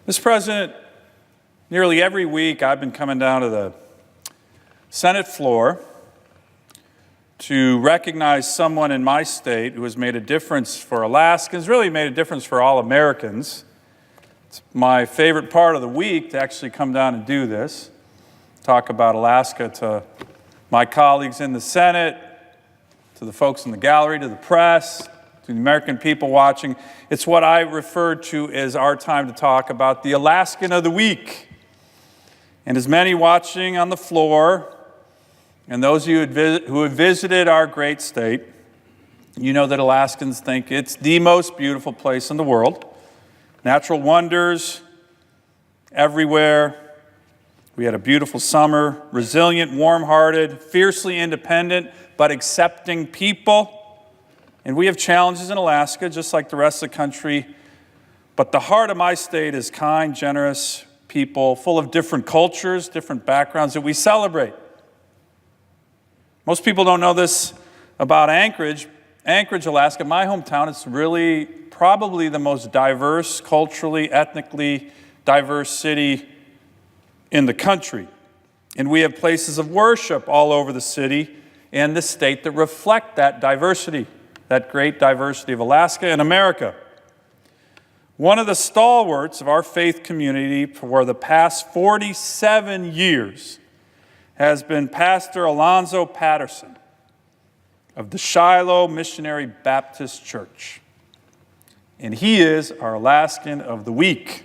Mr. President, nearly every week I've been coming down to the Senate floor to recognize someone in my state who has made a difference for Alaskans, really made a difference for all Americans. It's my favorite part of the week to actually come down and do this, talk about Alaska to my colleagues in the Senate, to the folks in the gallery, to the press, to the American people watching. It's what I refer to as our time to talk about the Alaskan of the week. And as many watching on the floor, and those of you who have visited our great state, you know that Alaskans think it's the most beautiful place in the world. Natural wonders everywhere. We had a beautiful summer, resilient, warm-hearted, fiercely independent, but accepting people. And we have challenges in Alaska, just like the rest of the country. But the heart of my state is kind, generous people, full of different cultures, different backgrounds that we celebrate. Most people don't know this about Anchorage. Anchorage, Alaska, my hometown, it's really probably the most diverse, culturally, ethnically diverse city in the country. And we have places of worship all over the city and the state that reflect that diversity, that great diversity of Alaska and America. One of the stalwarts of our faith community for the past 47 years has been Pastor Alonzo Patterson of the Shiloh Missionary Baptist Church. And he is our Alaskan of the week.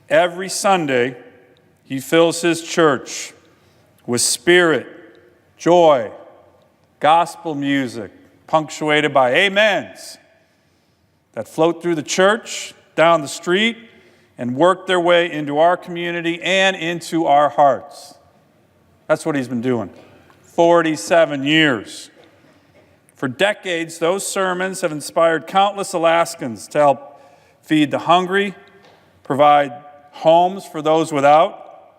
Every Sunday, he fills his church with spirit, joy, gospel music, punctuated by amens that float through the church, down the street, and work their way into our community and into our hearts. That's what he's been doing. 47 years. For decades, those sermons have inspired countless Alaskans to help feed the hungry, provide homes for those without,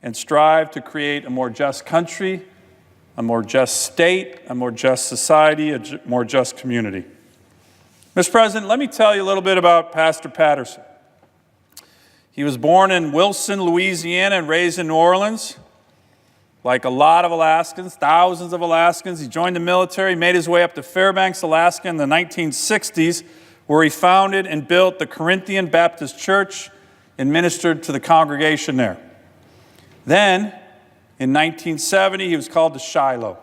and strive to create a more just country, a more just state, a more just society, a more just community. Mr. President, let me tell you a little bit about Pastor Patterson. He was born in Wilson, Louisiana, and raised in New Orleans. Like a lot of Alaskans, thousands of Alaskans, he joined the military, made his way up to Fairbanks, Alaska in the 1960s, where he founded and built the Corinthian Baptist Church and ministered to the congregation there. Then, in 1970, he was called to Shiloh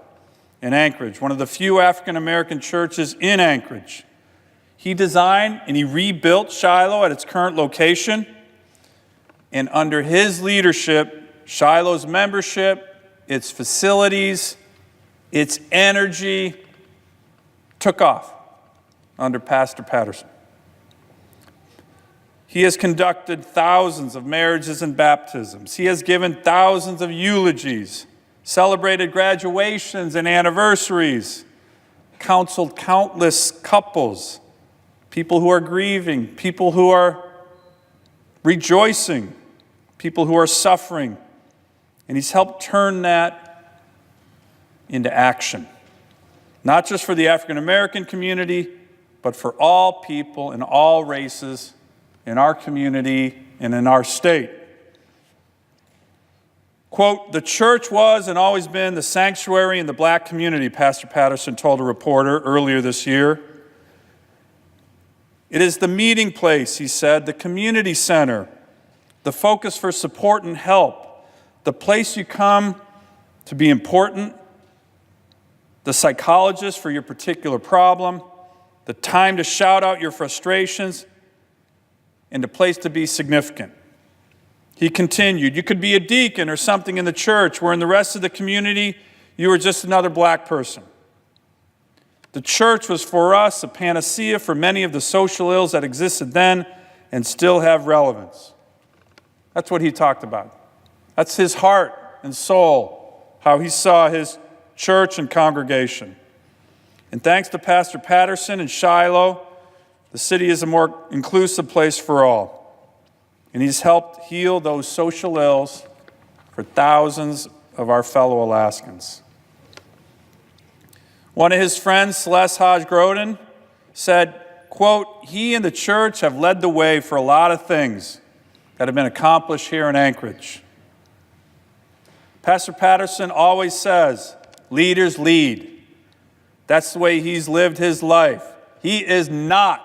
in Anchorage, one of the few African-American churches in Anchorage. He designed and he rebuilt Shiloh at its current location. And under his leadership, Shiloh's membership, its facilities, its energy took off under Pastor Patterson. He has conducted thousands of marriages and baptisms. He has given thousands of eulogies, celebrated graduations and anniversaries, counseled countless couples, people who are grieving, people who are rejoicing, people who are suffering. And he's helped turn that into action, not just for the African American community, but for all people and all races in our community and in our state. Quote, "The church was and always been the sanctuary in the black community," Pastor Patterson told a reporter earlier this year. "It is the meeting place," he said, "the community center, the focus for support and help, the place you come to be important, the psychologist for your particular problem, the time to shout out your frustrations, and a place to be significant." He continued, "You could be a deacon or something in the church where in the rest of the community you were just another black person. The church was for us a panacea for many of the social ills that existed then and still have relevance." That's what he talked about. That's his heart and soul, how he saw his church and congregation. And thanks to Pastor Patterson and Shiloh, the city is a more inclusive place for all. And he's helped heal those social ills for thousands of our fellow Alaskans. One of his friends, Celeste Hodge Groden, said, quote, he and the church have led the way for a lot of things that have been accomplished here in Anchorage. Pastor Patterson always says, leaders lead. That's the way he's lived his life. He is not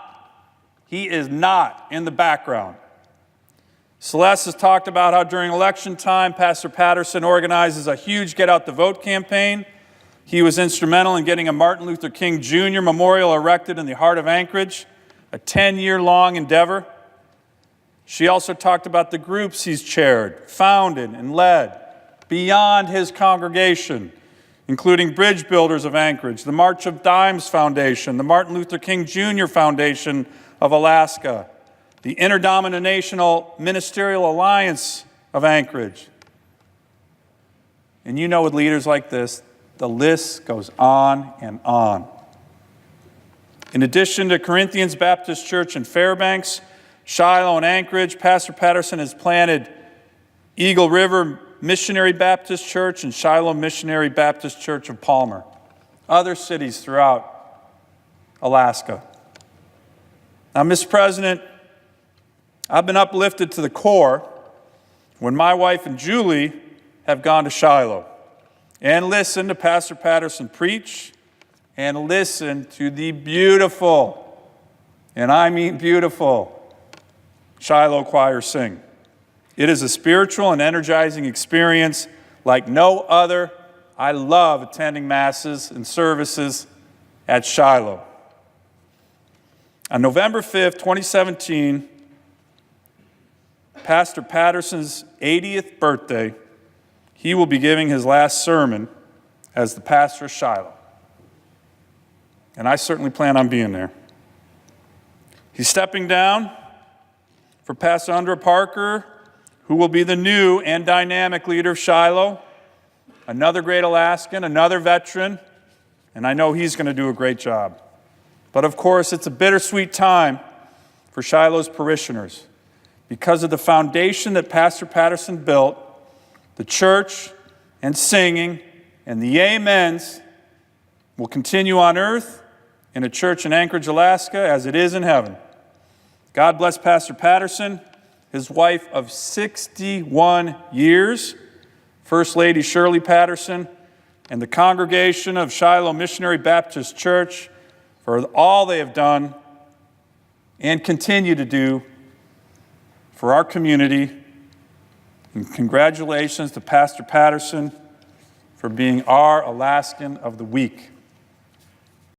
in the background. Celeste has talked about how during election time, Pastor Patterson organizes a huge Get Out the Vote campaign. He was instrumental in getting a Martin Luther King Jr. memorial erected in the heart of Anchorage, a 10-year-long endeavor. She also talked about the groups he's chaired, founded, and led beyond his congregation, including Bridge Builders of Anchorage, the March of Dimes Foundation, the Martin Luther King Jr. Foundation of Alaska, the Interdenominational Ministerial Alliance of Anchorage. And you know, with leaders like this, the list goes on and on. In addition to Corinthians Baptist Church in Fairbanks, Shiloh, and Anchorage, Pastor Patterson has planted Eagle River Missionary Baptist Church and Shiloh Missionary Baptist Church of Palmer, other cities throughout Alaska. Now, Mr. President, I've been uplifted to the core when my wife and Julie have gone to Shiloh and listened to Pastor Patterson preach and listened to the beautiful, and I mean beautiful, Shiloh choir sing. It is a spiritual and energizing experience like no other. I love attending masses and services at Shiloh. On November 5th, 2017, Pastor Patterson's 80th birthday, he will be giving his last sermon as the pastor of Shiloh. And I certainly plan on being there. He's stepping down for Pastor Andra Parker, who will be the new and dynamic leader of Shiloh, another great Alaskan, another veteran, and I know he's going to do a great job. But of course, it's a bittersweet time for Shiloh's parishioners. Because of the foundation that Pastor Patterson built, the church and singing and the amens will continue on earth in a church in Anchorage, Alaska, as it is in heaven. God bless Pastor Patterson, his wife of 61 years, First Lady Shirley Patterson, and the congregation of Shiloh Missionary Baptist Church for all they have done and continue to do for our community. And congratulations to Pastor Patterson for being our Alaskan of the Week.